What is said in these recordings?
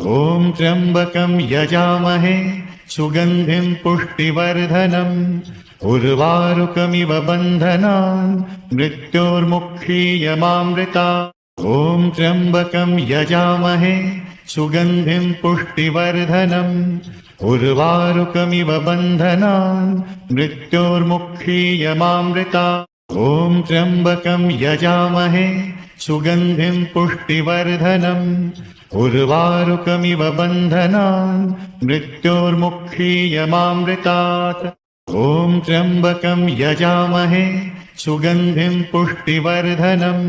ॐ त्र्यम्बकं यजामहे सुगन्धिं पुष्टिवर्धनम् उर्वारुकमिव बन्धनान् मृत्योर्मुक्षीयमामृता। ॐ त्र्यम्बकं यजामहे सुगन्धिं पुष्टिवर्धनम् उर्वारुकमिव बन्धनान् मृत्योर्मुक्षीयमामृता। ॐ त्र्यम्बकं यजामहे सुगन्धिं पुष्टिवर्धनम् उर्वारुकमिव बन्धनान् मृत्योर्मुक्षीयमामृतात्। ॐ त्र्यम्बकं यजामहे सुगन्धिं पुष्टिवर्धनम्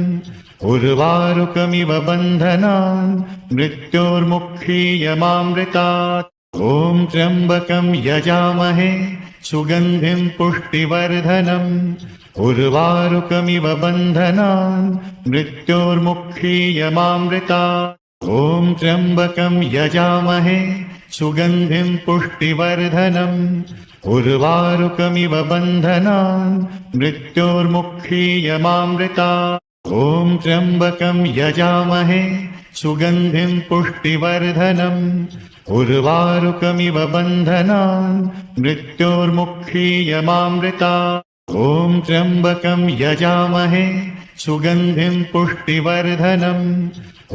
उर्वारुकमिव बन्धनान् मृत्योर्मुक्षीयमामृतात्। ॐ त्र्यम्बकं यजामहे सुगन्धिं पुष्टिवर्धनम् उर्वारुकमिव बन्धनान् मृत्योर्मुक्षीयमामृतात्। ॐ त्र्यम्बकं यजामहे सुगन्धिं पुष्टिवर्धनम् उर्वारुकमिव बन्धनान् मृत्योर्मुक्षीयमामृतात्। ॐ त्र्यम्बकं यजामहे सुगन्धिं पुष्टिवर्धनम् उर्वारुकमिव बन्धनान् मृत्योर्मुक्षीयमामृतात्। ॐ त्र्यम्बकं यजामहे सुगन्धिं पुष्टिवर्धनम्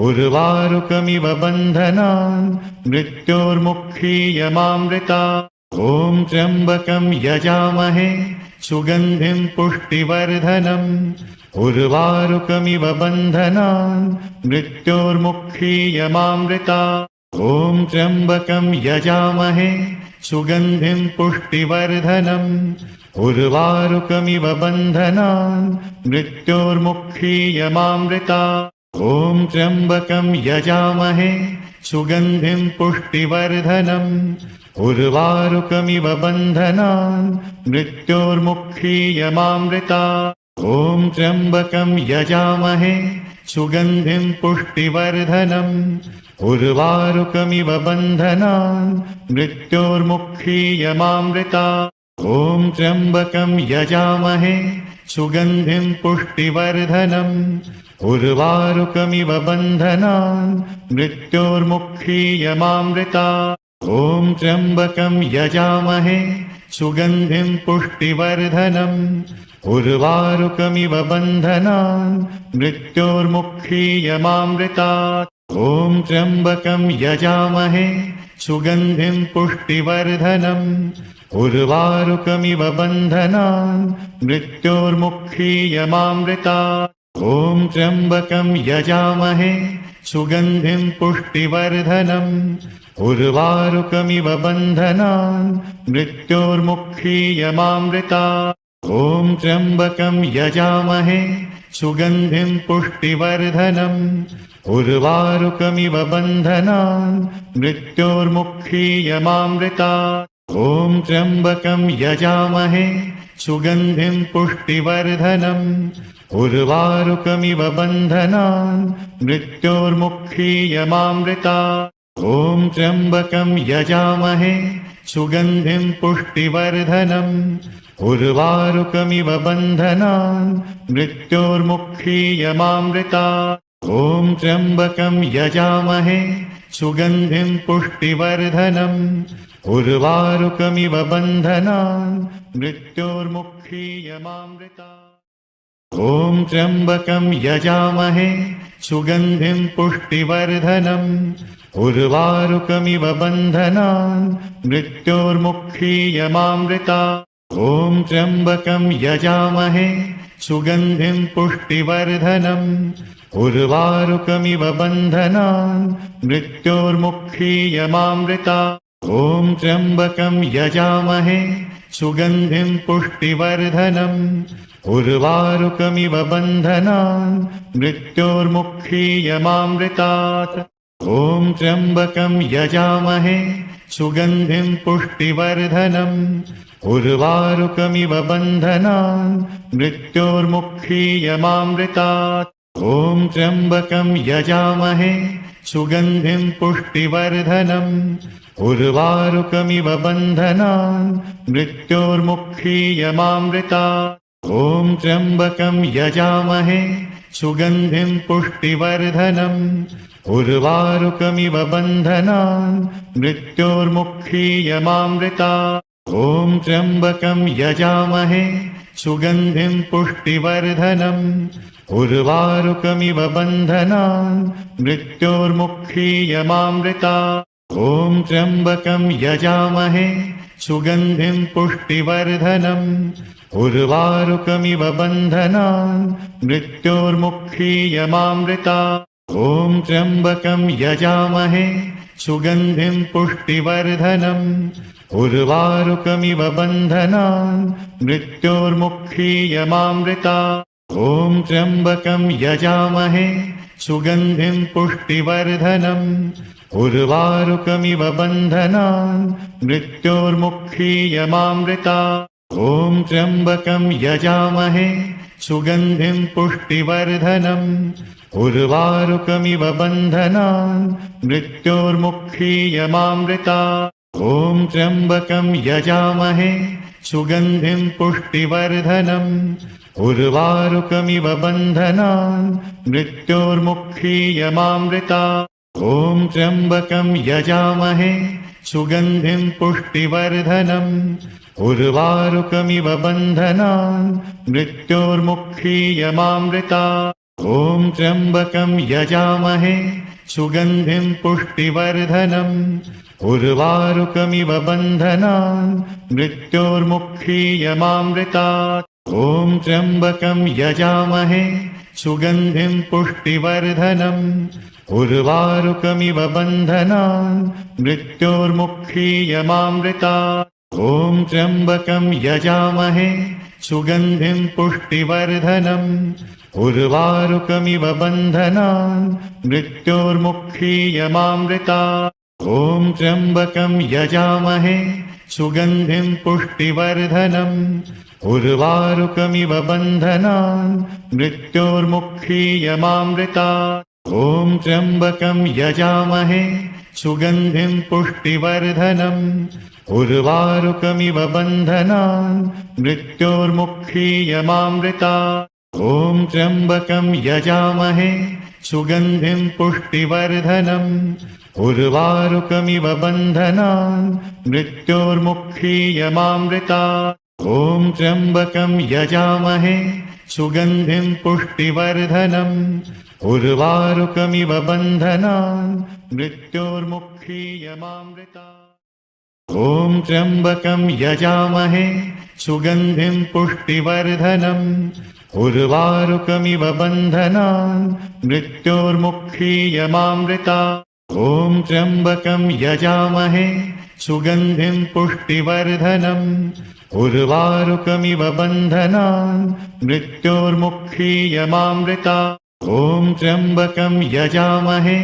उर्वारुकमिव बन्धनान् मृत्योर्मुक्षीयमामृतात्। ॐ त्र्यम्बकं यजामहे सुगन्धिं पुष्टिवर्धनम् उर्वारुकमिव बन्धनान् मृत्योर्मुक्षीयमामृतात्। ॐ त्र्यम्बकं यजामहे सुगन्धिं पुष्टिवर्धनम् उर्वारुकमिव बन्धनान् मृत्योर्मुक्षीयमामृतात्। ॐ त्र्यम्बकं यजामहे सुगन्धिं पुष्टिवर्धनम् उर्वारुकमिव बन्धनान् मृत्योर्मुक्षीयमामृतात्। ॐ त्र्यम्बकं यजामहे सुगन्धिं पुष्टिवर्धनम् उर्वारुकमिव बन्धनान् मृत्योर्मुक्षीयमामृतात्। ॐ त्र्यम्बकं यजामहे सुगन्धिं पुष्टिवर्धनम् उर्वारुकमिव बन्धनान् मृत्योर्मुक्षीयमामृतात्। ॐ त्र्यम्बकं यजामहे सुगन्धिं पुष्टिवर्धनम् उर्वारुकमिव बन्धनान् मृत्योर्मुक्षीयमामृतात्। ॐ त्र्यम्बकं यजामहे सुगन्धिं पुष्टिवर्धनम् उर्वारुकमिव बन्धनान् मृत्योर्मुक्षीयमामृतात्। ॐ त्र्यम्बकं यजामहे सुगन्धिं पुष्टिवर्धनम् उर्वारुकमिव बन्धनान् मृत्योर्मुक्षीयमामृतात्। ॐ त्र्यम्बकं यजामहे सुगन्धिं पुष्टिवर्धनम् उर्वारुकमिव बन्धनान् मृत्योर्मुक्षीयमामृतात्। ॐ त्र्यम्बकं यजामहे सुगन्धिं पुष्टिवर्धनम् उर्वारुकमिव बन्धनान् मृत्योर्मुक्षीयमामृतात्। ॐ त्र्यम्बकं यजामहे सुगन्धिं पुष्टिवर्धनम् उर्वारुकमिव बन्धनान् मृत्योर्मुक्षीयमामृतात्। ॐ त्र्यम्बकं यजामहे सुगन्धिं पुष्टिवर्धनम् उर्वारुकमिव बन्धनान् मृत्योर्मुक्षीयमामृतात्। ॐ त्र्यम्बकं यजामहे सुगन्धिं पुष्टिवर्धनम् उर्वारुकमिव बन्धनान् मृत्योर्मुक्षीयमामृतात्। ॐ त्र्यम्बकं यजामहे सुगन्धिं पुष्टिवर्धनम् उर्वारुकमिव बन्धनान् मृत्योर्मुक्षीयमामृतात्। ॐ त्र्यम्बकं यजामहे सुगन्धिं पुष्टिवर्धनम् उर्वारुकमिव बन्धनान् मृत्योर्मुक्षीयमामृतात्। ॐ त्र्यम्बकं यजामहे सुगन्धिं पुष्टिवर्धनम् उर्वारुकमिव बन्धनान् मृत्योर्मुक्षीयमामृतात्। ॐ त्र्यम्बकं यजामहे सुगन्धिं पुष्टिवर्धनम् उर्वारुकमिव बन्धनान् मृत्योर्मुक्षीयमामृतात्। ॐ त्र्यम्बकं यजामहे सुगन्धिं पुष्टिवर्धनम् उर्वारुकमिव बन्धनान् मृत्योर्मुक्षीयमामृतात्। ॐ त्र्यम्बकं यजामहे सुगन्धिं पुष्टिवर्धनम् उर्वारुकमिव बन्धनान् मृत्योर्मुक्षीयमामृतात्। ॐ त्र्यम्बकं यजामहे सुगन्धिं पुष्टिवर्धनम् उर्वारुकमिव बन्धनान् मृत्योर्मुक्षीयमामृतात्। ॐ त्र्यम्बकं यजामहे सुगन्धिं पुष्टिवर्धनम् उर्वारुकमिव बन्धनान् मृत्योर्मुक्षीयमामृतात्। ॐ त्र्यम्बकं यजामहे सुगन्धिं पुष्टिवर्धनम् उर्वारुकमिव बन्धनान् मृत्योर्मुक्षीयमामृतात्। ॐ त्र्यम्बकं यजामहे सुगन्धिं पुष्टिवर्धनम् उर्वारुकमिव बन्धनान् मृत्योर्मुक्षीयमामृतात्। ॐ त्र्यम्बकं यजामहे सुगन्धिं पुष्टिवर्धनम् उर्वारुकमिव बन्धनान् मृत्योर्मुक्षीयमामृतात्। ॐ त्र्यम्बकं यजामहे सुगन्धिं पुष्टिवर्धनम् उर्वारुकमिव बन्धनान् मृत्योर्मुक्षीयमामृतात्। ॐ त्र्यम्बकं यजामहे सुगन्धिं पुष्टिवर्धनम् उर्वारुकमिव बन्धनान् मृत्योर्मुक्षीयमामृतात्। ॐ त्र्यम्बकं यजामहे सुगन्धिं पुष्टिवर्धनम् उर्वारुकमिव बन्धनान् मृत्योर्मुक्षीयमामृतात्। ॐ त्र्यम्बकं यजामहे सुगन्धिं पुष्टिवर्धनम् उर्वारुकमिव बन्धनान् मृत्योर्मुक्षीयमामृतात्। ॐ त्र्यम्बकं यजामहे सुगन्धिं पुष्टिवर्धनम् उर्वारुकमिव बन्धनान् मृत्योर्मुक्षीयमामृतात्। ॐ त्र्यम्बकं यजामहे सुगन्धिं पुष्टिवर्धनम् उर्वारुकमिव बन्धनान् मृत्योर्मुक्षीयमामृतात्। ॐ त्र्यम्बकं यजामहे सुगन्धिं पुष्टिवर्धनम् उर्वारुकमिव बन्धनान् मृत्योर्मुक्षीयमामृतात्। ॐ त्र्यम्बकं यजामहे सुगन्धिं पुष्टिवर्धनम् उर्वारुकमिव बन्धनान् मृत्योर्मुक्षीयमामृतात्। ॐ त्र्यम्बकं यजामहे सुगन्धिं पुष्टिवर्धनम् उर्वारुकमिव बन्धनान् मृत्योर्मुक्षीयमामृतात्। ॐ त्र्यम्बकं यजामहे सुगन्धिं पुष्टिवर्धनम् उर्वारुकमिव बन्धनान् मृत्योर्मुक्षीयमामृतात्। ॐ त्र्यम्बकं यजामहे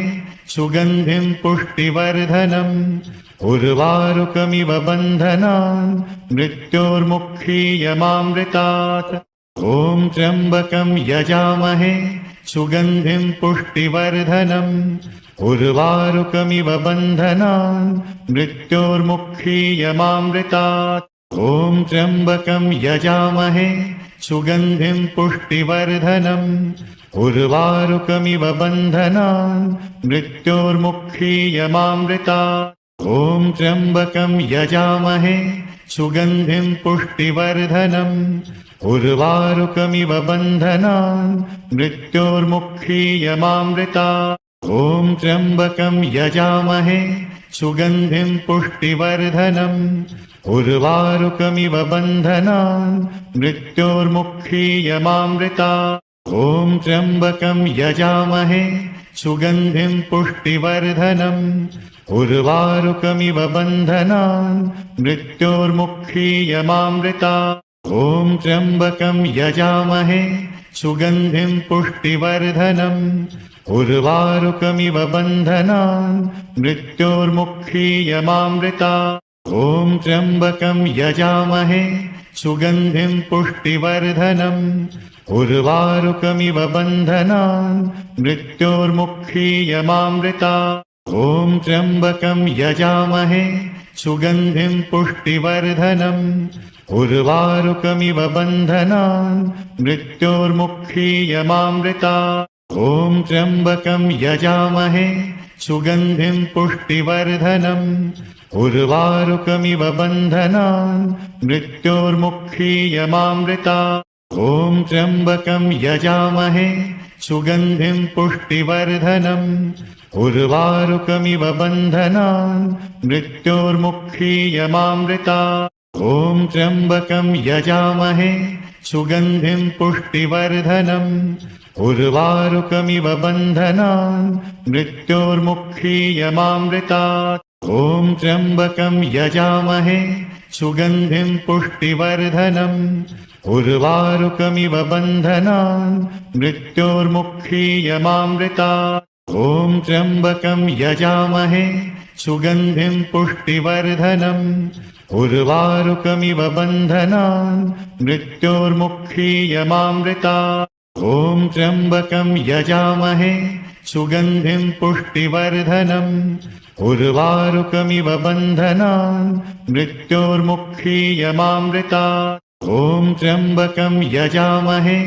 सुगन्धिं पुष्टिवर्धनम् उर्वारुकमिव बन्धनान् मृत्योर्मुक्षीयमामृतात्। ॐ त्र्यम्बकं यजामहे सुगन्धिं पुष्टिवर्धनम् उर्वारुकमिव बन्धनान् मृत्योर्मुक्षीयमामृतात्। ॐ त्र्यम्बकं यजामहे सुगन्धिं पुष्टिवर्धनम् उर्वारुकमिव बन्धनान् मृत्योर्मुक्षीयमामृतात्। ॐ त्र्यम्बकं यजामहे सुगन्धिं पुष्टिवर्धनम् उर्वारुकमिव बन्धनान् मृत्योर्मुक्षीयमामृतात्। ॐ त्र्यम्बकं यजामहे सुगन्धिं पुष्टिवर्धनम् उर्वारुकमिव बन्धनान् मृत्योर्मुक्षीयमामृतात्। ॐ त्र्यम्बकं यजामहे सुगन्धिं पुष्टिवर्धनम् उर्वारुकमिव बन्धनान् मृत्योर्मुक्षीयमामृतात्। ॐ त्र्यम्बकं यजामहे सुगन्धिं पुष्टिवर्धनम् उर्वारुकमिव बन्धनान् मृत्योर्मुक्षीयमामृतात्। ॐ त्र्यम्बकं यजामहे सुगन्धिं पुष्टिवर्धनम् उर्वारुकमिव बन्धनान् मृत्योर्मुक्षीयमामृतात्। ॐ त्र्यम्बकं यजामहे सुगन्धिं पुष्टिवर्धनम् उर्वारुकमिव बन्धनान् मृत्योर्मुक्षीयमामृतात्। ॐ त्र्यम्बकं यजामहे सुगन्धिं पुष्टिवर्धनम् उर्वारुकमिव बन्धनान् मृत्योर्मुक्षीयमामृतात् ॐ त्र्यम्बकं यजामहे सुगन्धिं पुष्टिवर्धनम् उर्वारुकमिव बन्धनान् मृत्योर्मुक्षीयमामृतात् ॐ त्र्यम्बकं यजामहे सुगन्धिं पुष्टिवर्धनम् उर्वारुकमिव बन्धनान् मृत्योर्मुक्षीयमामृतात् ॐ त्र्यम्बकं यजामहे सुगन्धिं पुष्टिवर्धनम् उर्वारुकमिव बन्धनान् मृत्योर्मुक्षीयमामृतात् ॐ त्र्यम्बकं यजामहे सुगन्धिं पुष्टिवर्धनम् उर्वारुकमिव बन्धनान् मृत्योर्मुक्षीयमामृतात् ॐ त्र्यम्बकं यजामहे सुगन्धिं पुष्टिवर्धनम् उर्वारुकमिव बन्धनान् मृत्योर्मुक्षीयमामृतात् ॐ त्र्यम्बकं यजामहे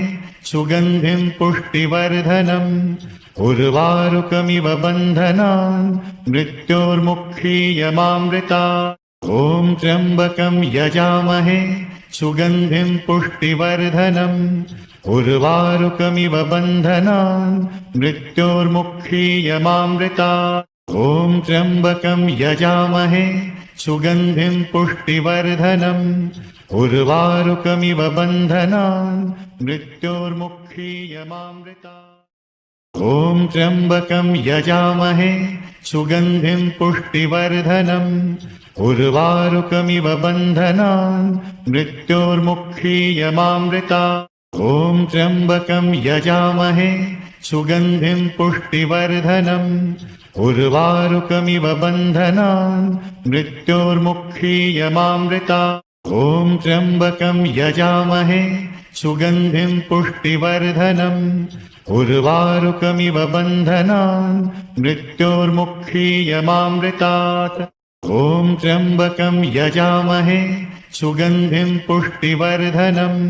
सुगन्धिं पुष्टिवर्धनम् उर्वारुकमिव बन्धनान् मृत्योर्मुक्षीयमामृतात् ॐ त्र्यम्बकं यजामहे सुगन्धिं पुष्टिवर्धनम् उर्वारुकमिव बन्धनान् मृत्योर्मुक्षीयमामृतात् ॐ त्र्यम्बकं यजामहे सुगन्धिं पुष्टिवर्धनम् उर्वारुकमिव बन्धनान् मृत्योर्मुक्षीयमामृतात् ॐ त्र्यम्बकं यजामहे सुगन्धिं पुष्टिवर्धनम् उर्वारुकमिव बन्धनान् मृत्योर्मुक्षीयमामृतात् ॐ त्र्यम्बकं यजामहे सुगन्धिं पुष्टिवर्धनम् उर्वारुकमिव बन्धनान् मृत्योर्मुक्षीयमामृतात् ॐ त्र्यम्बकं यजामहे सुगन्धिं पुष्टिवर्धनम् उर्वारुकमिव बन्धनान् मृत्योर्मुक्षीयमामृतात् ॐ त्र्यम्बकं यजामहे सुगन्धिं पुष्टिवर्धनम्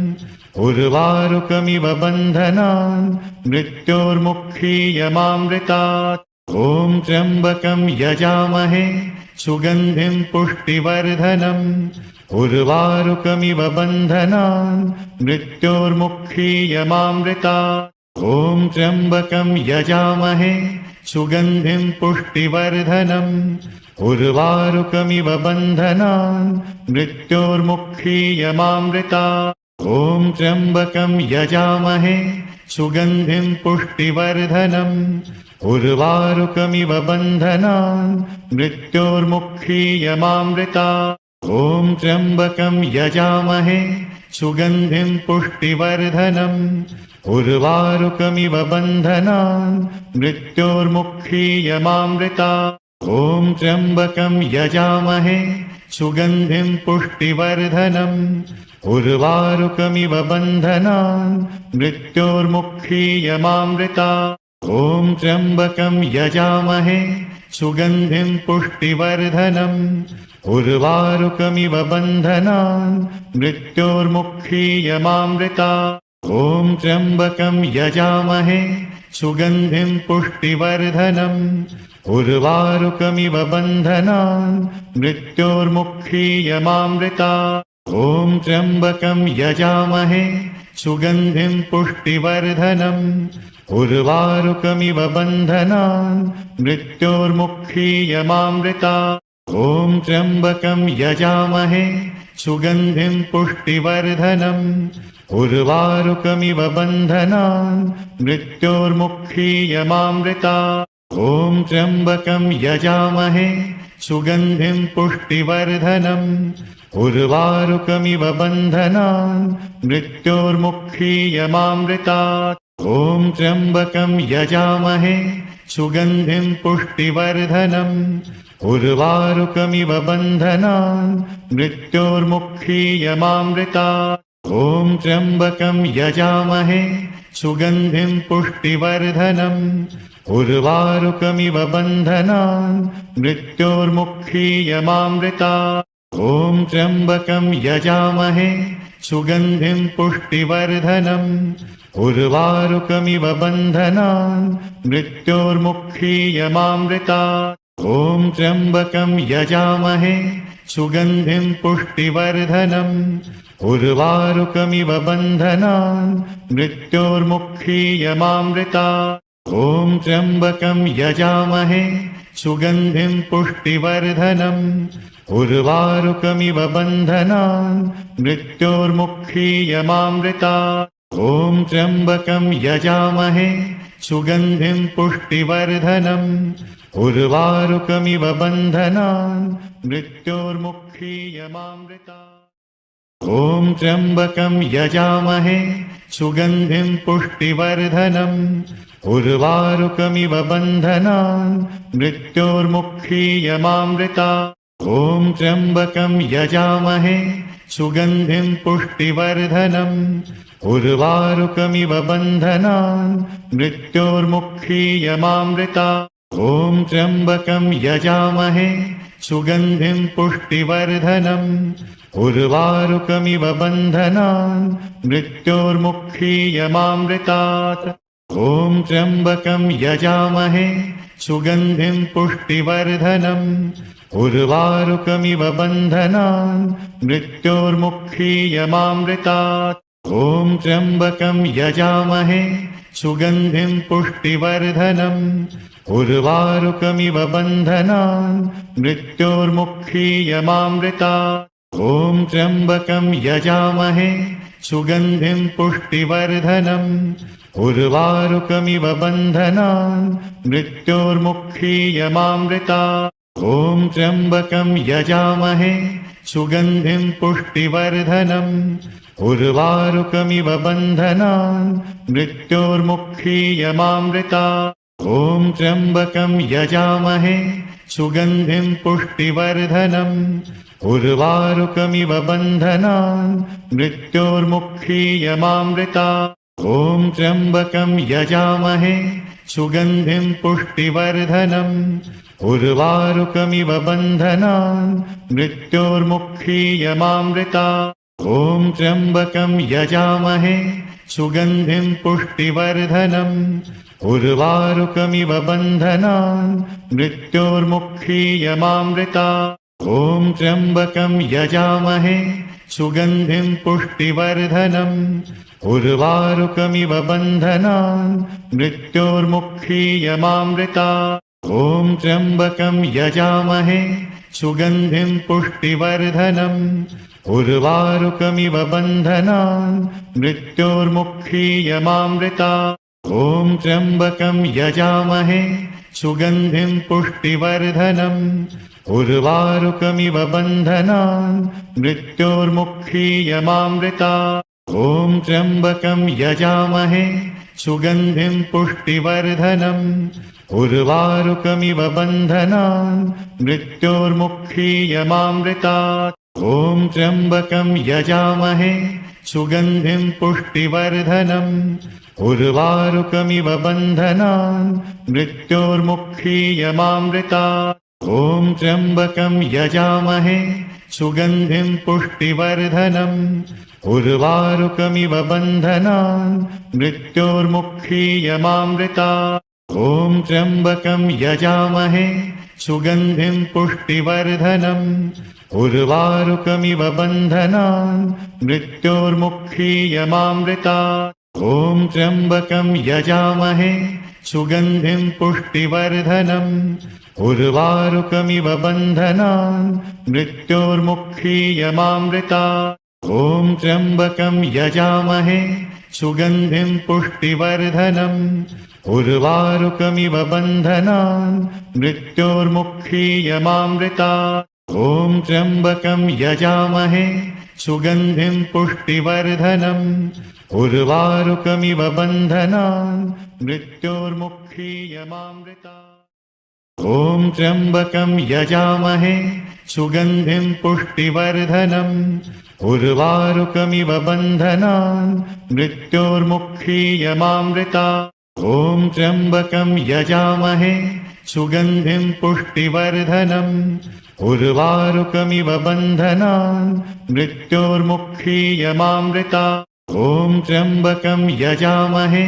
उर्वारुकमिव बन्धनान् मृत्योर्मुक्षीयमामृतात् ॐ त्र्यम्बकं यजामहे सुगन्धिं पुष्टिवर्धनम् उर्वारुकमिव बन्धनान् मृत्योर्मुक्षीयमामृतात् ॐ त्र्यम्बकं यजामहे सुगन्धिं पुष्टिवर्धनम् उर्वारुकमिव बन्धनान् मृत्योर्मुक्षीयमामृतात् ॐ त्र्यम्बकं यजामहे सुगन्धिं पुष्टिवर्धनम् उर्वारुकमिव बन्धनान् मृत्योर्मुक्षीयमामृतात् ॐ त्र्यम्बकं यजामहे सुगन्धिं पुष्टिवर्धनम् उर्वारुकमिव बन्धनान् मृत्योर्मुक्षीयमामृतात् ॐ त्र्यम्बकं यजामहे सुगन्धिं पुष्टिवर्धनम् उर्वारुकमिव बन्धनान् मृत्योर्मुक्षीयमामृतात् ॐ त्र्यम्बकं यजामहे सुगन्धिं पुष्टिवर्धनम् उर्वारुकमिव बन्धनान् मृत्योर्मुक्षीयमामृतात् ॐ त्र्यम्बकं यजामहे सुगन्धिं पुष्टिवर्धनम् उर्वारुकमिव बन्धनान् मृत्योर्मुक्षीयमामृतात् ॐ त्र्यम्बकं यजामहे सुगन्धिं पुष्टिवर्धनम् उर्वारुकमिव बन्धनान् मृत्योर्मुक्षीयमामृतात् ॐ त्र्यम्बकं यजामहे सुगन्धिं पुष्टिवर्धनम् उर्वारुकमिव बन्धनान् मृत्योर्मुक्षीयमामृतात् ॐ त्र्यम्बकं यजामहे सुगन्धिं पुष्टिवर्धनम् उर्वारुकमिव बन्धनान् मृत्योर्मुक्षीयमामृतात् ॐ त्र्यम्बकं यजामहे सुगन्धिं पुष्टिवर्धनम् उर्वारुकमिव बन्धनान् मृत्योर्मुक्षीयमामृतात् ॐ त्र्यम्बकं यजामहे सुगन्धिं पुष्टिवर्धनम् उर्वारुकमिव बन्धनान् मृत्योर्मुक्षीयमामृतात् ॐ त्र्यम्बकं यजामहे सुगन्धिं पुष्टिवर्धनम् उर्वारुकमिव बन्धनान् मृत्योर्मुक्षीयमामृतात्। ॐ त्र्यम्बकं यजामहे सुगन्धिं पुष्टिवर्धनम् उर्वारुकमिव बन्धनान् मृत्योर्मुक्षीयमामृतात्। ॐ त्र्यम्बकं यजामहे सुगन्धिं पुष्टिवर्धनम् उर्वारुकमिव बन्धनान् मृत्योर्मुक्षीयमामृतात्। ॐ त्र्यम्बकं यजामहे सुगन्धिं पुष्टिवर्धनम् उर्वारुकमिव बन्धनान् मृत्योर्मुक्षीयमामृतात्। ॐ त्र्यम्बकं यजामहे सुगन्धिं पुष्टिवर्धनम् उर्वारुकमिव बन्धनान् मृत्योर्मुक्षीयमामृतात्। ॐ त्र्यम्बकं यजामहे सुगन्धिं पुष्टिवर्धनम् उर्वारुकमिव बन्धनान् मृत्योर्मुक्षीयमामृतात्। ॐ त्र्यम्बकं यजामहे सुगन्धिं पुष्टिवर्धनम् उर्वारुकमिव बन्धनान् मृत्योर्मुक्षीयमामृतात्। ॐ त्र्यम्बकं यजामहे सुगन्धिं पुष्टिवर्धनम् उर्वारुकमिव बन्धनान् मृत्योर्मुक्षीयमामृतात्। ॐ त्र्यम्बकं यजामहे सुगन्धिं पुष्टिवर्धनम् उर्वारुकमिव बन्धनान् मृत्योर्मुक्षीयमामृतात्। ॐ त्र्यम्बकं यजामहे सुगन्धिं पुष्टिवर्धनम् उर्वारुकमिव बन्धनान् मृत्योर्मुक्षीयमामृतात्। ॐ त्र्यम्बकं यजामहे सुगन्धिं पुष्टिवर्धनम् उर्वारुकमिव बन्धनान् मृत्योर्मुक्षीयमामृतात्। ॐ त्र्यम्बकं यजामहे सुगन्धिं पुष्टिवर्धनम् उर्वारुकमिव बन्धनान् मृत्योर्मुक्षीयमामृतात्। ॐ त्र्यम्बकं यजामहे सुगन्धिं पुष्टिवर्धनम् उर्वारुकमिव बन्धनान् मृत्योर्मुक्षीयमामृतात्। ॐ त्र्यम्बकं यजामहे सुगन्धिं पुष्टिवर्धनम् उर्वारुकमिव बन्धनान् मृत्योर्मुक्षीयमामृतात्। ॐ त्र्यम्बकं यजामहे सुगन्धिं पुष्टिवर्धनम् उर्वारुकमिव बन्धनान् मृत्योर्मुक्षीयमामृतात्। ॐ त्र्यम्बकं यजामहे सुगन्धिं पुष्टिवर्धनम् उर्वारुकमिव बन्धनान् मृत्योर्मुक्षीयमामृतात्। ॐ त्र्यम्बकं यजामहे सुगन्धिं पुष्टिवर्धनम् उर्वारुकमिव बन्धनान् मृत्योर्मुक्षीयमामृतात्। ॐ त्र्यम्बकं यजामहे सुगन्धिं पुष्टिवर्धनम् उर्वारुकमिव बन्धनान् मृत्योर्मुक्षीयमामृतात्। ॐ त्र्यम्बकं यजामहे सुगन्धिं पुष्टिवर्धनम् उर्वारुकमिव बन्धनान् मृत्योर्मुक्षीयमामृतात्। ॐ त्र्यम्बकं यजामहे सुगन्धिं पुष्टिवर्धनम् उर्वारुकमिव बन्धनान् मृत्योर्मुक्षीयमामृतात्। ॐ त्र्यम्बकं यजामहे सुगन्धिं पुष्टिवर्धनम् उर्वारुकमिव बन्धनान् मृत्योर्मुक्षीयमामृतात्। ॐ त्र्यम्बकं यजामहे सुगन्धिं पुष्टिवर्धनम् उर्वारुकमिव बन्धनान् मृत्योर्मुक्षीयमामृतात्। ॐ त्र्यम्बकं यजामहे सुगन्धिं पुष्टिवर्धनम् उर्वारुकमिव बन्धनान् मृत्योर्मुक्षीयमामृतात्। ॐ त्र्यम्बकं यजामहे सुगन्धिं पुष्टिवर्धनम् उर्वारुकमिव बन्धनान् मृत्योर्मुक्षीयमामृतात्। ॐ त्र्यम्बकं यजामहे सुगन्धिं पुष्टिवर्धनम् उर्वारुकमिव बन्धनान् मृत्योर्मुक्षीयमामृतात्। ॐ त्र्यम्बकं यजामहे सुगन्धिं पुष्टिवर्धनम् उर्वारुकमिव बन्धनान् मृत्योर्मुक्षीयमामृतात्। ॐ त्र्यम्बकं यजामहे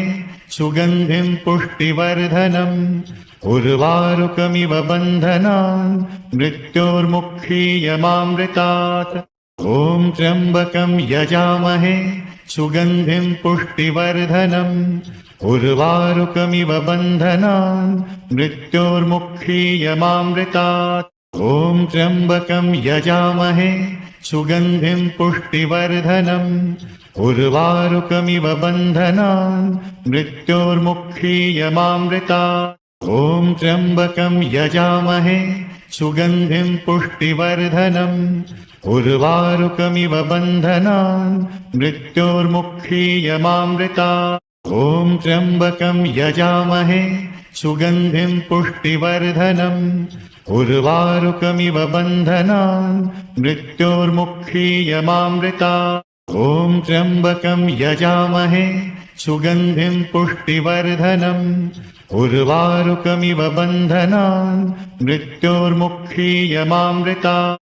सुगन्धिं पुष्टिवर्धनम् उर्वारुकमिव बन्धनान् मृत्योर्मुक्षीयमामृतात् ॐ त्र्यम्बकं यजामहे सुगन्धिं पुष्टिवर्धनम् उर्वारुकमिव बन्धनान् मृत्योर्मुक्षीयमामृतात् ॐ त्र्यम्बकं यजामहे सुगन्धिं पुष्टिवर्धनम् उर्वारुकमिव बन्धनान् मृत्योर्मुक्षीयमामृतात् ॐ त्र्यम्बकं यजामहे सुगन्धिं पुष्टिवर्धनम् उर्वारुकमिव बन्धनान् मृत्योर्मुक्षीयमामृतात् ॐ त्र्यम्बकं यजामहे सुगन्धिं पुष्टिवर्धनम् उर्वारुकमिव बन्धनान् मृत्योर्मुक्षीयमामृतात् ॐ त्र्यम्बकं यजामहे सुगन्धिं पुष्टिवर्धनम् उर्वारुकमिव बन्धनान् मृत्योर्मुक्षीयमामृतात्